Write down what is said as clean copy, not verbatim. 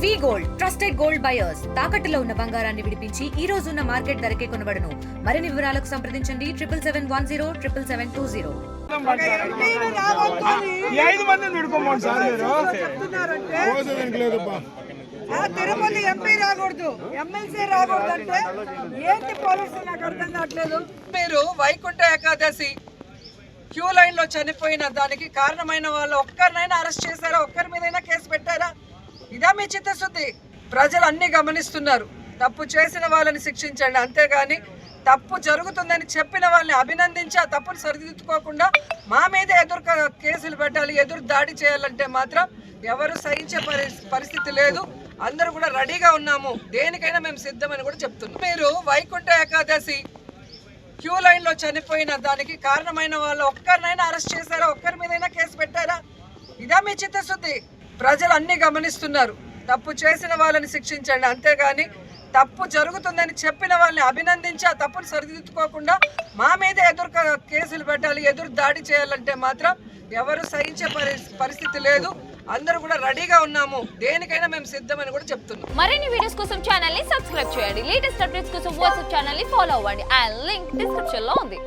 వి gold trusted gold buyers తాకట్టులో ఉన్న బంగారాన్ని విడిపించి ఈ రోజు ఉన్న మార్కెట్ ధరకే కొనబడును. మరిన్ని వివరాలకు సంప్రదించండి 7710772020. తిరుపతి ఎంపీ రాకూడదు, ఎమ్మెల్సీ రాకూడదు అంటే ఏంటి పోలీసులు నాకు అర్థం కావట్లేదు. మీరు వైకుంఠ ఏకాదశి క్యూ లైన్ లో చనిపోయిన దానికి కారణమైన వాళ్ళు ఒక్కరినైనా అరెస్ట్ చేశారా? ఒక్కరి మీదైనా కేసు పెట్టారా? ఇదా మీ చిత్తశుద్ధి? ప్రజలు అన్ని గమనిస్తున్నారు. తప్పు చేసిన వాళ్ళని శిక్షించండి, అంతేగాని తప్పు జరుగుతుందని చెప్పిన వాళ్ళని అభినందించి ఆ తప్పును సరిదిద్దుకోకుండా మా మీద ఎదురు కేసులు పెట్టాలి, ఎదురు దాడి చేయాలంటే మాత్రం ఎవరు సహించే పరిస్థితి లేదు. అందరూ కూడా రెడీగా ఉన్నాము, దేనికైనా మేము సిద్ధమని కూడా చెప్తున్నాం. మీరు వైకుంఠ ఏకాదశి క్యూ లైన్ లో చనిపోయిన దానికి కారణమైన వాళ్ళు ఒక్కరినైనా అరెస్ట్ చేశారా? ఒక్కరి మీదైనా కేసు పెట్టారా? ఇదా మీ చిత్తశుద్ధి? ప్రజలు అన్ని గమనిస్తున్నారు. తప్పు చేసిన వాళ్ళని శిక్షించండి, అంతేగాని తప్పు జరుగుతుందని చెప్పిన వాళ్ళని అభినందించి ఆ తప్పును సరిదిద్దుకోకుండా మా మీద ఎదురు కేసులు పెట్టాలి, ఎదురు దాడి చేయాలంటే మాత్రం ఎవరు సహించే పరిస్థితి లేదు. అందరూ కూడా రెడీగా ఉన్నాము, దేనికైనా మేము సిద్ధమని కూడా చెప్తున్నాం. మరిన్ని వీడియోస్ కోసం ఛానల్ ని సబ్స్క్రైబ్ చేయండి. లేటెస్ట్ అప్డేట్స్ కోసం వాట్సాప్ ఛానల్ ని ఫాలో అవ్వండి. ఆ లింక్ డిస్క్రిప్షన్ లో ఉంది.